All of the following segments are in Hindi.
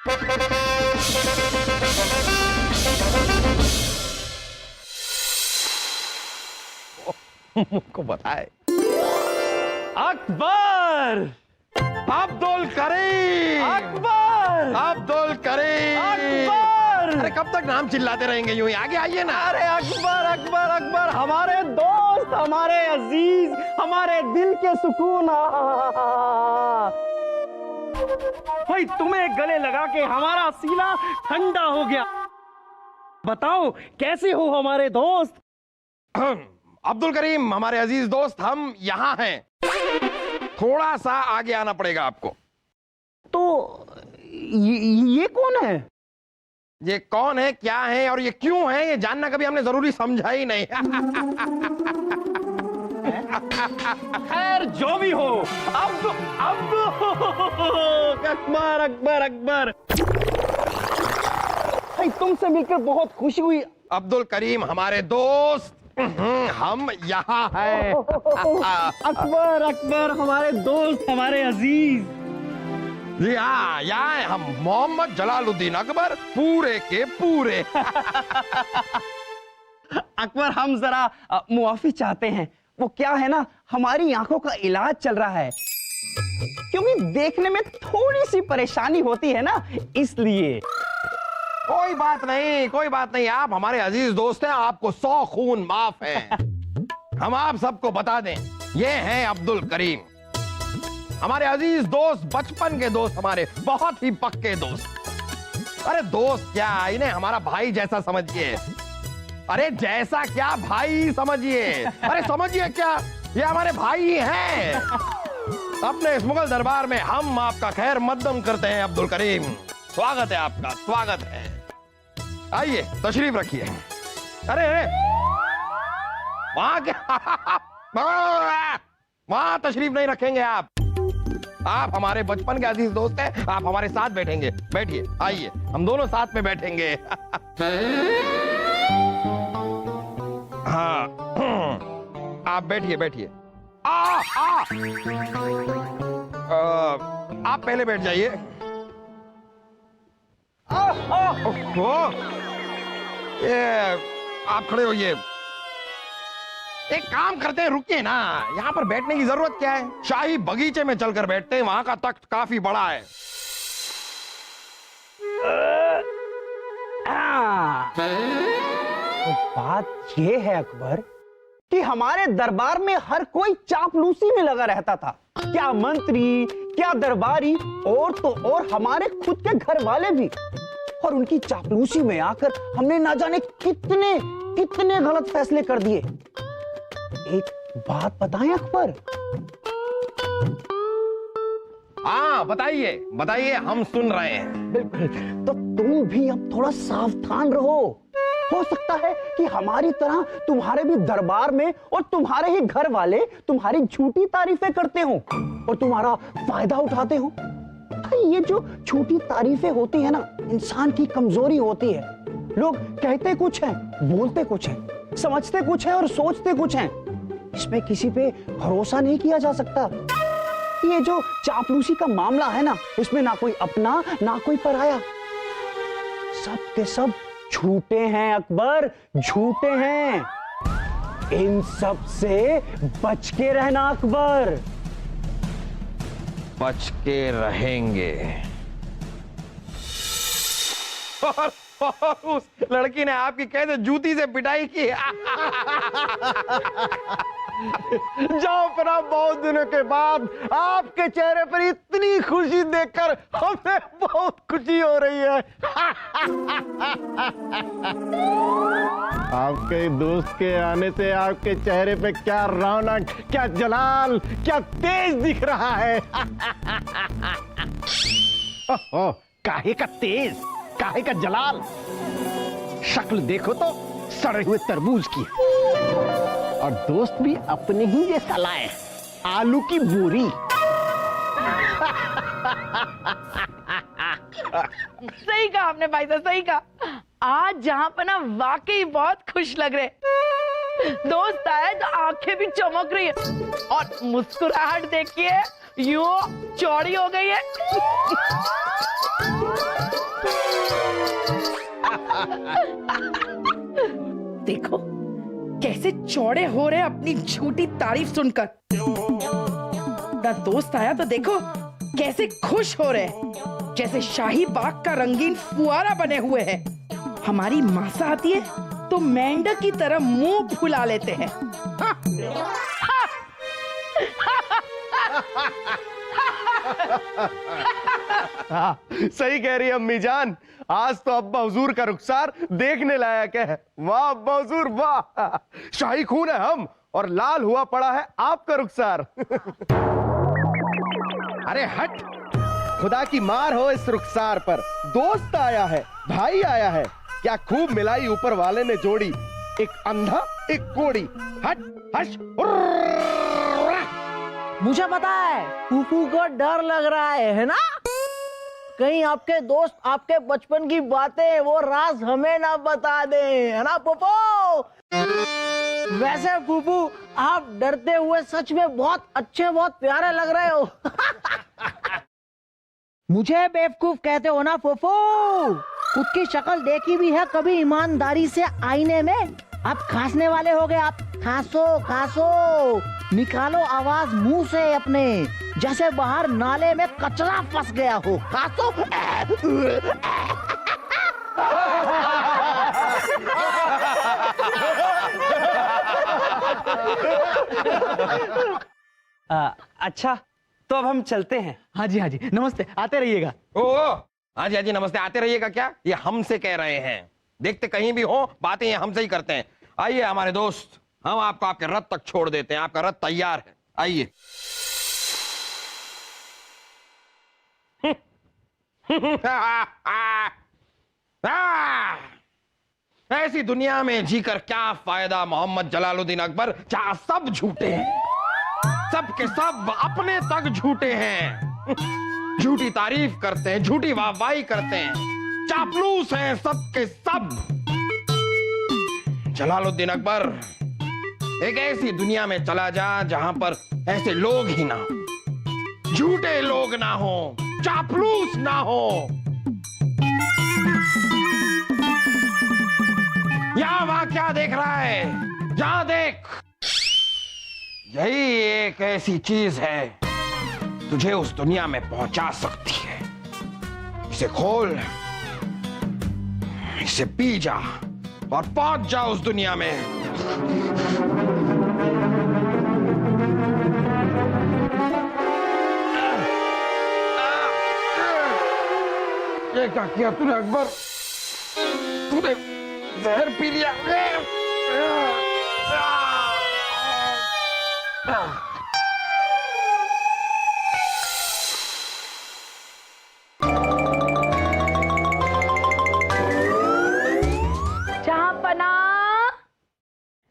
मुझको बताए। अकबर, अब्दुल करीम, अकबर, अब्दुल करीम। अकबर। अरे कब तक नाम चिल्लाते रहेंगे यूं ही? आगे आइए ना। अरे अकबर, अकबर, अकबर, हमारे दोस्त, हमारे अजीज, हमारे दिल के सुकून। भाई तुम्हें गले लगा के हमारा सीना ठंडा हो गया। बताओ कैसे हो हमारे दोस्त? अब्दुल करीम, हमारे अजीज दोस्त, हम यहाँ हैं। थोड़ा सा आगे आना पड़ेगा आपको। तो ये कौन है? ये कौन है, क्या है और ये क्यों है, ये जानना कभी हमने जरूरी समझा ही नहीं। खैर जो भी हो, अब अकबर, अकबर, अकबर, भाई तुमसे मिलकर बहुत खुशी हुई। अब्दुल करीम, हमारे दोस्त, हम यहाँ हैं। अकबर, अकबर, हमारे दोस्त, हमारे अजीज। जी हाँ, यहाँ हैं हम, मोहम्मद जलालुद्दीन अकबर, पूरे के पूरे। अकबर, हम जरा मुआफी चाहते हैं। वो क्या है ना, हमारी आंखों का इलाज चल रहा है, क्योंकि देखने में थोड़ी सी परेशानी होती है ना, इसलिए। कोई बात नहीं, कोई बात नहीं, आप हमारे अजीज दोस्त हैं, आपको 100 खून माफ है। हम आप सबको बता दें, ये हैं अब्दुल करीम, हमारे अजीज दोस्त, बचपन के दोस्त, हमारे बहुत ही पक्के दोस्त। अरे दोस्त क्या, इन्हें हमारा भाई जैसा समझिए। अरे जैसा क्या, भाई समझिए। अरे समझिए क्या, ये हमारे भाई हैं। अपने इस मुगल दरबार में हम आपका खैर मकदम करते हैं अब्दुल करीम। स्वागत है आपका, स्वागत है। आइए तशरीफ रखिए। अरे अरे वहां क्या, वहां तशरीफ नहीं रखेंगे आप हमारे बचपन के अजीज दोस्त हैं, आप हमारे साथ बैठेंगे। बैठिए, आइए हम दोनों साथ में बैठेंगे। हाँ, आप बैठिए बैठिए। आप पहले बैठ जाइए। ये आप खड़े होइए। एक काम करते हैं, रुकिए ना, यहाँ पर बैठने की जरूरत क्या है, शाही बगीचे में चलकर बैठते हैं, वहां का तख्त काफी बड़ा है। तो बात ये है अकबर कि हमारे दरबार में हर कोई चापलूसी में लगा रहता था। क्या मंत्री, क्या दरबारी, और तो और हमारे खुद के घर वाले भी। और उनकी चापलूसी में आकर हमने ना जाने कितने कितने गलत फैसले कर दिए। एक बात बताएं अकबर? हाँ बताइए बताइए, हम सुन रहे हैं। बिल्कुल, तो तुम भी अब थोड़ा सावधान रहो। हो सकता है कि हमारी तरह तुम्हारे भी दरबार में और तुम्हारे ही घर वाले तुम्हारी झूठी तारीफें करते हो और तुम्हारा फायदा उठाते हो। ये जो झूठी तारीफें होती है ना, इंसान की कमजोरी होती है। लोग कहते कुछ हैं, बोलते कुछ हैं, समझते कुछ हैं और सोचते कुछ हैं। इसमें किसी पे भरोसा नहीं किया जा सकता। ये जो चापलूसी का मामला है ना, इसमें ना कोई अपना ना कोई पराया, सब के सब झूठे हैं अकबर, झूठे हैं। इन सब से बच के रहना अकबर। बच के रहेंगे। और उस लड़की ने आपकी कैसे जूती से पिटाई की। जाफरा, बहुत दिनों के बाद आपके चेहरे पर इतनी खुशी देखकर हमें बहुत खुशी हो रही है। आपके दोस्त के आने से आपके चेहरे पे क्या रौनक, क्या जलाल, क्या तेज दिख रहा है। ओह, काहे का तेज, काहे का जलाल। शक्ल देखो तो सड़े हुए तरबूज की, और दोस्त भी अपने ही जैसा लाए, आलू की बोरी। सही कहा आपने भाई साहब, सही कहा। आज जहाँ पर ना वाकई बहुत खुश लग रहे। दोस्त आए तो आंखें भी चमक रही है और मुस्कुराहट देखिए यूं चौड़ी हो गई है। देखो कैसे चौड़े हो रहे अपनी झूठी तारीफ सुनकर। ना दोस्त आया तो देखो कैसे खुश हो रहे, जैसे शाही बाग का रंगीन फुआरा बने हुए हैं। हमारी मासा आती है तो मेंढक की तरह मुंह फुला लेते हैं। हाँ, सही कह रही है अम्मी जान। आज तो अब्बा हुजूर का रुखसार देखने लायक है। वाह अब्बा हुजूर वाह, शाही खून है हम और लाल हुआ पड़ा है आपका रुखसार। अरे हट, खुदा की मार हो इस रुखसार पर। दोस्त आया है, भाई आया है, क्या खूब मिलाई ऊपर वाले ने जोड़ी, एक अंधा एक कोड़ी। हट हट। मुझे पता है फूफू को डर लग रहा है ना? कहीं आपके दोस्त आपके बचपन की बातें वो राज हमें ना बता दे, है ना फूफू? वैसे फूफू आप डरते हुए सच में बहुत अच्छे बहुत प्यारे लग रहे हो। मुझे बेवकूफ कहते हो ना फूफू? खुद की शक्ल देखी भी है कभी ईमानदारी से आईने में? आप खांसने वाले हो गए। आप खांसो खांसो, निकालो आवाज मुंह से अपने, जैसे बाहर नाले में कचरा फंस गया हो। खांसो। अच्छा तो अब हम चलते हैं। हाँ जी नमस्ते, आते रहिएगा। ओ हाँ जी नमस्ते, आते रहिएगा। क्या ये हमसे कह रहे हैं? देखते कहीं भी हो बातें ये हमसे ही करते हैं। आइए हमारे दोस्त, हम आपको आपके रथ तक छोड़ देते हैं। आपका रथ तैयार है, आइए। ऐसी दुनिया में जीकर क्या फायदा मोहम्मद जलालुद्दीन अकबर, जहां सब झूठे हैं, सब के सब अपने तक झूठे हैं, झूठी तारीफ करते हैं, झूठी वाहवाही करते हैं, चापलूस हैं सब के सब। जलालुद्दीन अकबर, एक ऐसी दुनिया में चला जा जहां पर ऐसे लोग ही ना हो, झूठे लोग ना हो, चापलूस ना हो। यहां वहां क्या देख रहा है? जहां देख, यही एक ऐसी चीज है तुझे उस दुनिया में पहुंचा सकती है। इसे खोल, इसे पी जा और पहुंच जा उस दुनिया में। ये क्या किया तूने अकबर? तूने जहर पी लिया।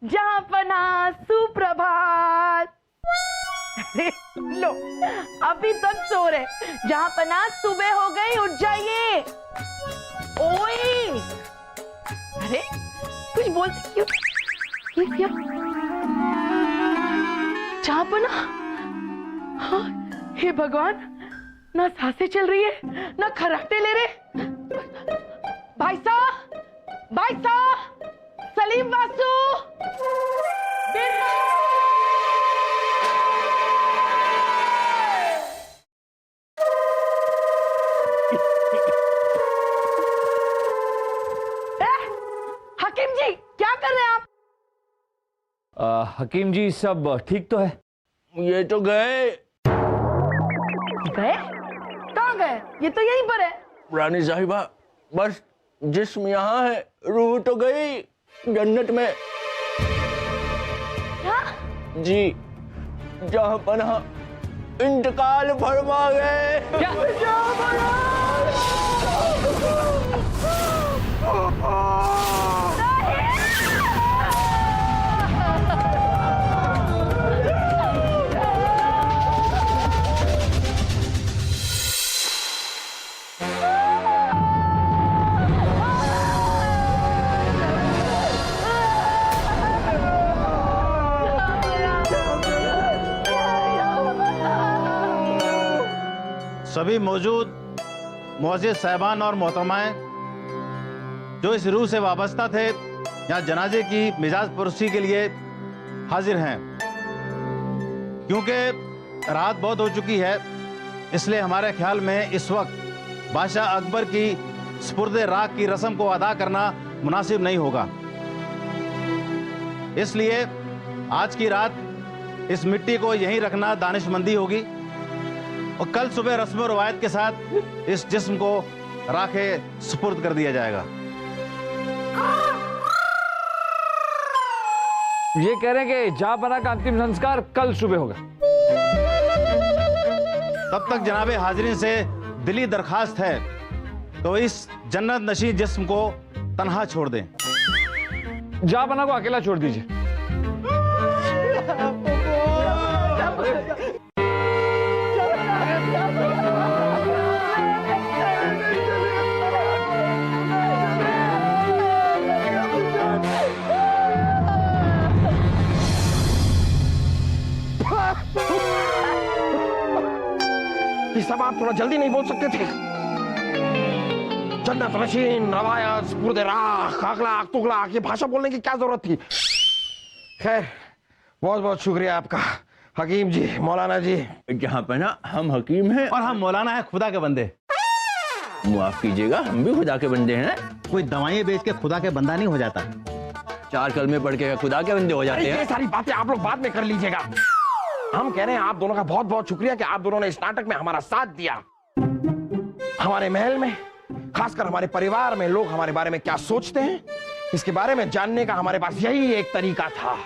जहांपना सुप्रभात। लो अभी तक सो रहे। जहांपना सुबह हो गई, उठ जाइए। ओए अरे कुछ बोलते क्यों? ये क्या? जहांपना, हाँ, हे भगवान, ना सांसें चल रही है ना खर्राटे ले रहे। भाई साहब, सलीम वासु, हकीम जी क्या कर रहे हैं आप? हकीम जी सब ठीक तो है? ये तो गए। गए? कहाँ गए? ये तो यहीं पर है। रानी साहिबा, बस जिस्म यहाँ है, रूह तो गई जन्नत में। क्या? जी, जहाँ पनाह इंतकाल फरमा गए। सभी मौजूद मुअज़्ज़िज़ साहबान और मोहतरमाएं जो इस रूह से वाबस्ता थे, यहाँ जनाजे की मिजाज पुरसी के लिए हाजिर हैं। क्योंकि रात बहुत हो चुकी है, इसलिए हमारे ख्याल में इस वक्त बादशाह अकबर की स्पुर्दे राख की रस्म को अदा करना मुनासिब नहीं होगा। इसलिए आज की रात इस मिट्टी को यहीं रखना दानिशमंदी होगी और कल सुबह रस्म रवायत के साथ इस जिस्म को राखे सुपुर्द कर दिया जाएगा। ये कह रहे हैं कि जहां बना का अंतिम संस्कार कल सुबह होगा। तब तक जनाबे हाजिरीन से दिली दरखास्त है तो इस जन्नत नशीं जिस्म को तन्हा छोड़ दें। जहां बना को अकेला छोड़ दीजिए। ये सब आप थोड़ा जल्दी नहीं बोल सकते थे? जन्नत नशीन, रवायत, स्पुर्दे राख, अखलाक, तुगलाक, ये भाषा बोलने की क्या जरूरत थी? खैर, बहुत बहुत शुक्रिया आपका हकीम जी, मौलाना जी। जहाँ पे ना हम हकीम हैं और हम मौलाना है खुदा के बंदे। माफ कीजिएगा, हम भी खुदा के बंदे हैं। कोई दवाएं बेच के खुदा के बंदा नहीं हो जाता। 4 कलमे पढ़ के खुदा के बंदे हो जाते ये हैं। सारी बातें आप लोग बाद में कर लीजिएगा। हम कह रहे हैं आप दोनों का बहुत बहुत शुक्रिया कि आप दोनों ने इस नाटक में हमारा साथ दिया। हमारे महल में, खासकर हमारे परिवार में लोग हमारे बारे में क्या सोचते हैं, इसके बारे में जानने का हमारे पास यही एक तरीका था।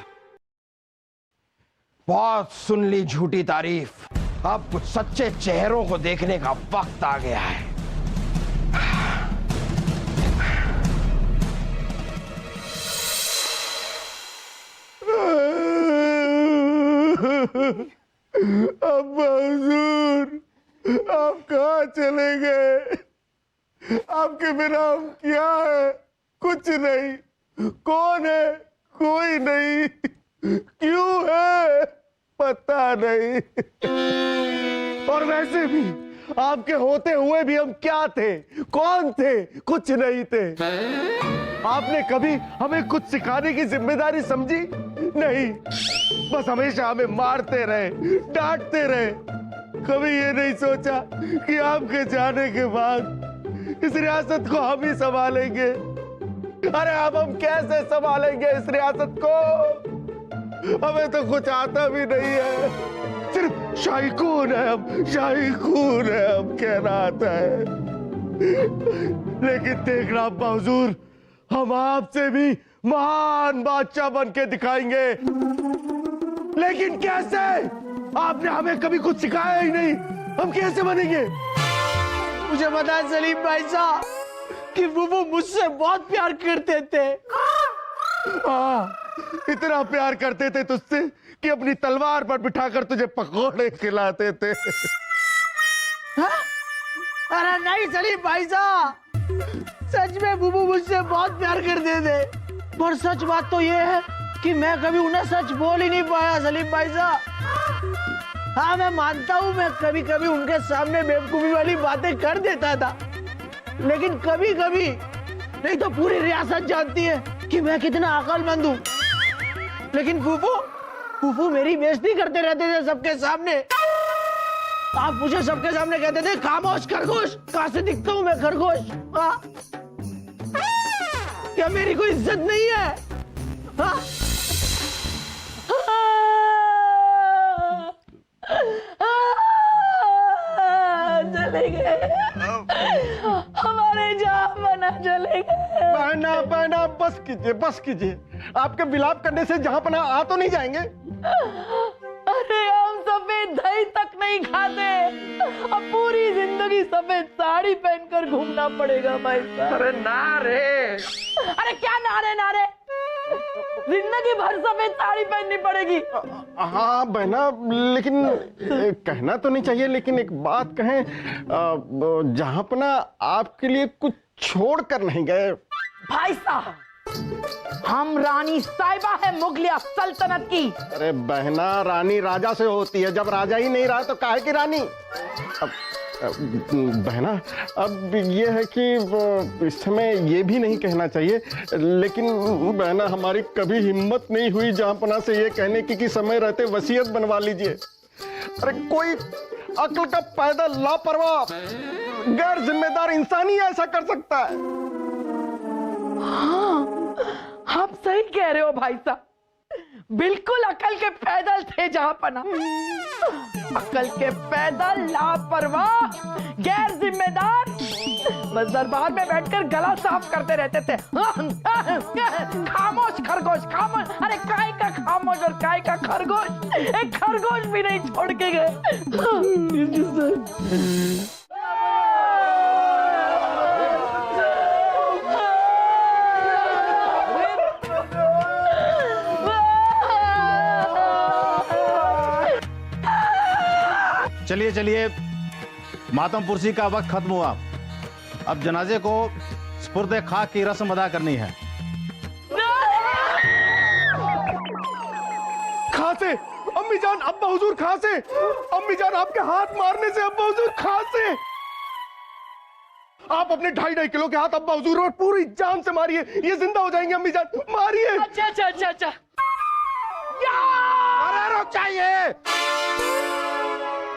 बहुत सुन ली झूठी तारीफ, अब कुछ सच्चे चेहरों को देखने का वक्त आ गया है। अब हुजूर, आप कहाँ चले गए? आपके बिना हम क्या है? कुछ नहीं। कौन है? कोई नहीं। क्यों है? पता नहीं। और वैसे भी आपके होते हुए भी हम क्या थे? कौन थे? कुछ नहीं थे। आपने कभी हमें कुछ सिखाने की जिम्मेदारी समझी? नहीं, बस हमेशा हमें मारते रहे, डांटते रहे। कभी ये नहीं सोचा कि आपके जाने के बाद इस रियासत को हम ही संभालेंगे। अरे अब हम कैसे संभालेंगे इस रियासत को? हमें तो कुछ आता भी नहीं है, सिर्फ शाही खून है। हम शाही खून है, हम कहना आता है। लेकिन देखना अब्बा हुजूर, हम आपसे भी महान बादशाह बन के दिखाएंगे। लेकिन कैसे? आपने हमें कभी कुछ सिखाया ही नहीं, हम कैसे बनेंगे? मुझे पता है सलीम भाई साहब कि बुबू मुझसे बहुत प्यार करते थे। इतना प्यार करते थे तुझसे कि अपनी तलवार पर बिठाकर तुझे पकौड़े खिलाते थे। हाँ? अरे नहीं सलीम भाई साहब, सच में बुबू मुझसे बहुत प्यार करते थे। पर सच बात तो ये है कि मैं कभी उन्हें सच बोल ही नहीं पाया सलीम भाई साहब। हाँ, मैं मानता हूँ मैं कभी कभी उनके सामने बेवकूफी वाली बातें कर देता था, लेकिन कभी कभी नहीं तो पूरी रियासत जानती है कि मैं कितना अक्लमंद हूँ। लेकिन फूफू मेरी बेइज्जती करते रहते थे सबके सामने। आप मुझे सबके सामने कहते थे खामोश खरगोश। कहाँ से दिखता हूँ मैं खरगोश? हाँ? क्या मेरी कोई इज्जत नहीं है? हाँ? चले गए हमारे जान बना, चले गए। बहना बहना बस कीजिए, बस कीजिए। आपके विलाप करने से जहां पना आ तो नहीं जाएंगे। अरे हम सफेद दही तक नहीं खाते, अब पूरी जिंदगी सफेद साड़ी पहनकर घूमना पड़ेगा भाई साहब। अरे नारे! अरे क्या नारे नारे? जिंदगी भर सफेद साड़ी पहननी पड़ेगी। हाँ बहना, लेकिन कहना तो नहीं चाहिए, लेकिन एक बात कहें, जहां पना आपके लिए कुछ छोड़ कर नहीं गए। भाई साहब, हम रानी साहिबा है मुगलिया सल्तनत की। अरे बहना, रानी राजा से होती है, जब राजा ही नहीं रहा तो काहे की रानी? अब बहना, अब ये है कि इस समय ये भी नहीं कहना चाहिए, लेकिन बहना हमारी कभी हिम्मत नहीं हुई जहांपना से ये कहने की कि समय रहते वसीयत बनवा लीजिए। अरे कोई अक्ल का पैदा लापरवाह गैर जिम्मेदार इंसान ही ऐसा कर सकता है। हाँ, आप सही कह रहे हो भाई साहब, बिल्कुल अकल के पैदल थे जहांपना। अकल के पैदल, लापरवाह, गैर जिम्मेदार, बस दरबार में बैठकर गला साफ करते रहते थे। खामोश खरगोश, खामोश। अरे काय का खामोश और काय का खरगोश, एक खरगोश भी नहीं छोड़ के गए। चलिए चलिए, मातम पुरसी का वक्त खत्म हुआ। अब जनाजे को स्पुर्दे खाक की रस्म अदा करनी है। खांसे, अम्मी जान, अब्बा हुजूर खांसे, अम्मी जान आपके हाथ मारने से अब्बा हुजूर खांसे। आप अपने 2.5 किलो के हाथ अब्बा हुजूर और पूरी जान से मारिए, ये जिंदा हो जाएंगे। अम्मी जान मारिए। अच्छा अच्छा अच्छा अच्छा। अरे रुक जाइए,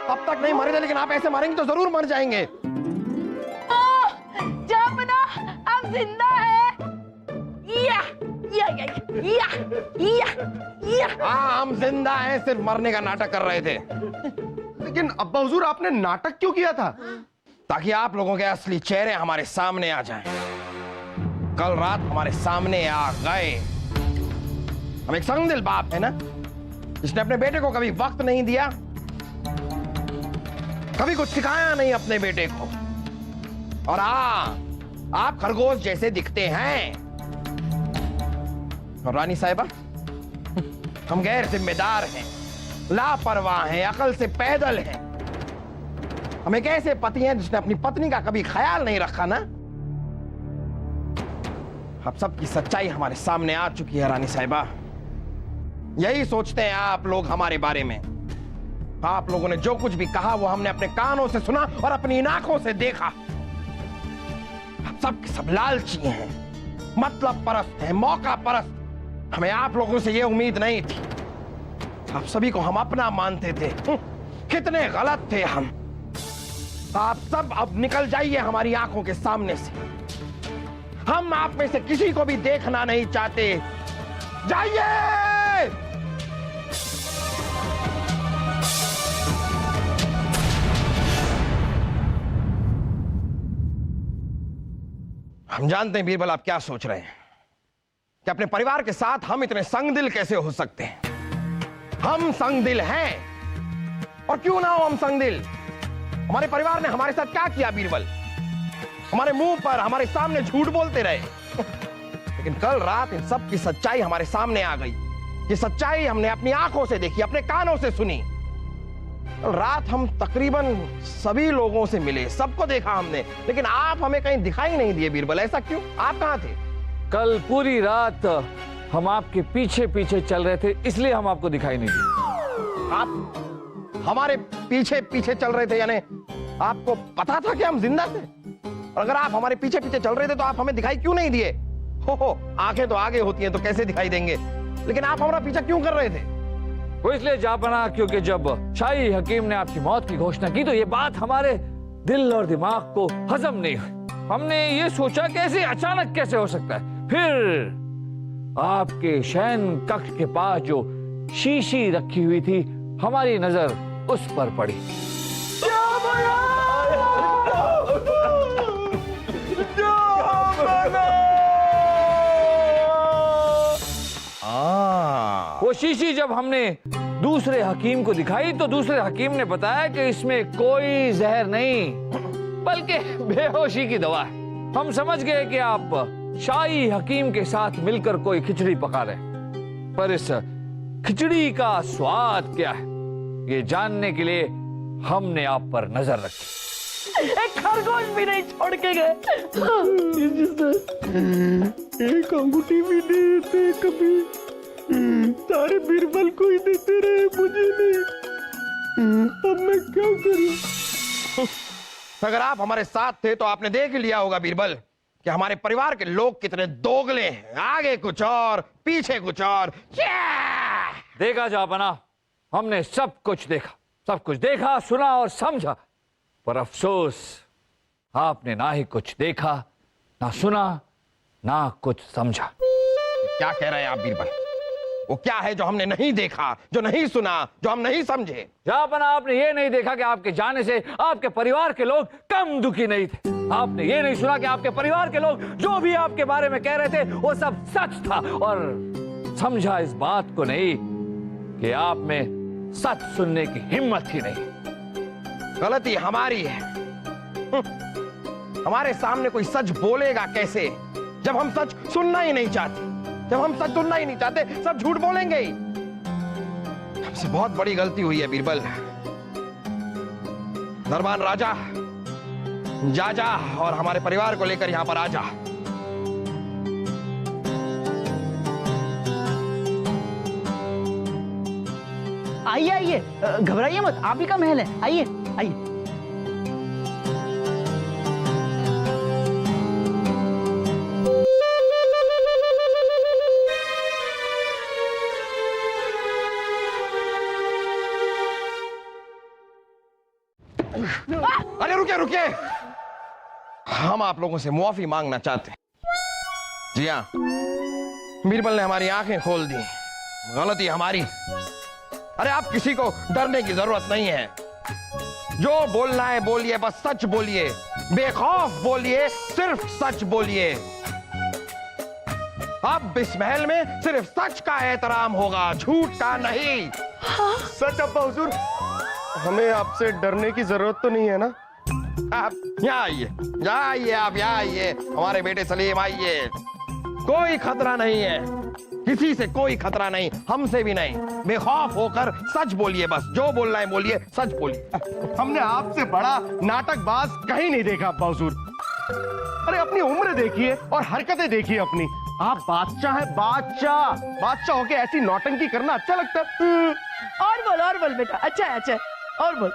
तब तक नहीं मरे थे, लेकिन आप ऐसे मारेंगे तो जरूर मर जाएंगे। जहांपना हम जिंदा है। या या या या या या। हाँ, हम जिंदा हैं, सिर्फ मरने का नाटक कर रहे थे। लेकिन अब्बा हुजूर आपने नाटक क्यों किया था? ताकि आप लोगों के असली चेहरे हमारे सामने आ जाएं। कल रात हमारे सामने आ गए। हम एक संगदिल बाप है ना, जिसने अपने बेटे को कभी वक्त नहीं दिया, कभी कुछ सिखाया नहीं अपने बेटे को। और आप खरगोश जैसे दिखते हैं। और रानी साहिबा, हम गैर जिम्मेदार हैं, लापरवाह हैं, अकल से पैदल हैं। हम एक ऐसे पति हैं जिसने अपनी पत्नी का कभी ख्याल नहीं रखा ना। अब सबकी सच्चाई हमारे सामने आ चुकी है रानी साहिबा। यही सोचते हैं आप लोग हमारे बारे में। आप लोगों ने जो कुछ भी कहा वो हमने अपने कानों से सुना और अपनी आंखों से देखा। आप सब के सब लालची हैं, मतलब परस्त हैं, मौका परस्त। हमें आप लोगों से ये उम्मीद नहीं थी। आप सभी को हम अपना मानते थे। कितने गलत थे हम। आप सब अब निकल जाइए हमारी आंखों के सामने से। हम आप में से किसी को भी देखना नहीं चाहते। जाइए। हम जानते हैं बीरबल आप क्या सोच रहे हैं कि अपने परिवार के साथ हम इतने संगदिल कैसे हो सकते हैं। हम संगदिल हैं, और क्यों ना हो हम संगदिल। हमारे परिवार ने हमारे साथ क्या किया बीरबल? हमारे मुंह पर हमारे सामने झूठ बोलते रहे। लेकिन कल रात इन सब की सच्चाई हमारे सामने आ गई। ये सच्चाई हमने अपनी आंखों से देखी, अपने कानों से सुनी। कल रात हम तकरीबन सभी लोगों से मिले, सबको देखा हमने, लेकिन आप हमें कहीं दिखाई नहीं दिए बीरबल। ऐसा क्यों? आप कहां थे? कल पूरी रात हम आपके पीछे पीछे चल रहे थे, इसलिए हम आपको दिखाई नहीं दिए। आप हमारे पीछे पीछे चल रहे थे, यानी आपको पता था कि हम जिंदा थे? और अगर आप हमारे पीछे पीछे चल रहे थे तो आप हमें दिखाई क्यों नहीं दिए? हो, आंखें तो आगे होती हैं तो कैसे दिखाई देंगे, लेकिन आप हमारा पीछा क्यों कर रहे थे? वो इसलिए जा बना क्योंकि जब शाही हकीम ने आपकी मौत की घोषणा की तो ये बात हमारे दिल और दिमाग को हजम नहीं हुई। हमने ये सोचा कि ऐसे अचानक कैसे हो सकता है। फिर आपके शयन कक्ष के पास जो शीशी रखी हुई थी, हमारी नजर उस पर पड़ी। वो शीशी जब हमने दूसरे हकीम को दिखाई तो दूसरे हकीम ने बताया कि इसमें कोई जहर नहीं बल्कि बेहोशी की दवा है। हम समझ गए कि आप शाही हकीम के साथ मिलकर कोई खिचड़ी पका रहे, पर इस खिचड़ी का स्वाद क्या है ये जानने के लिए हमने आप पर नजर रखी। एक खरगोश भी नहीं छोड़ के गए। एक अंगूठी भी नहीं देते कभी, सारे बीरबल को ही देते रहे, मुझे नहीं। अब मैं क्या करूं? अगर आप हमारे साथ थे तो आपने देख लिया होगा बीरबल कि हमारे परिवार के लोग कितने दोगले हैं, आगे कुछ और पीछे कुछ और। देखा जापना, हमने सब कुछ देखा, सब कुछ देखा, सुना और समझा, पर अफसोस आपने ना ही कुछ देखा, ना सुना, ना कुछ समझा। क्या कह रहे हैं आप बीरबल? वो क्या है जो हमने नहीं देखा, जो नहीं सुना, जो हम नहीं समझे? जापना, आपने ये नहीं देखा कि आपके जाने से आपके परिवार के लोग कम दुखी नहीं थे। आपने ये नहीं सुना कि आपके परिवार के लोग जो भी आपके बारे में कह रहे थे वो सब सच था, और समझा इस बात को नहीं कि आप में सच सुनने की हिम्मत ही नहीं। गलती हमारी है। हमारे सामने कोई सच बोलेगा कैसे जब हम सच सुनना ही नहीं चाहते? जब हम सच सुनना ही नहीं चाहते, सब झूठ बोलेंगे ही। हमसे बहुत बड़ी गलती हुई है बीरबल। दरबान राजा, जा और हमारे परिवार को लेकर यहां पर आ जा। आइए आइए, घबराइए मत, आप ही का महल है, आइए आइए। अरे रुकिए रुकिए, हम आप लोगों से मुआफी मांगना चाहते हैं। जी हाँ, बीरबल ने हमारी आंखें खोल दी, गलती हमारी। अरे आप किसी को डरने की जरूरत नहीं है। जो बोलना है बोलिए, बस सच बोलिए, बेखौफ बोलिए, सिर्फ सच बोलिए। अब इस महल में सिर्फ सच का एहतराम होगा, झूठ का नहीं। सच अब्बा हुजूर, हमें आपसे डरने की जरूरत तो नहीं है ना? आप यहाँ आइए, आप यहाँ आइए, हमारे बेटे सलीम आइए। कोई खतरा नहीं है, किसी से कोई खतरा नहीं, हमसे भी नहीं। बेखौफ होकर सच बोलिए, बस जो बोलना है बोलिए, सच बोलिए। हमने आपसे बड़ा नाटकबाज कहीं नहीं देखा अब्बा हुजूर। अरे अपनी उम्र देखिए और हरकतें देखिए अपनी। आप बादशाह है, बादशाह। बादशाह होके ऐसी नौटंकी करना अच्छा लगता है? और बोल बेटा, अच्छा है, अच्छा है, और बोल।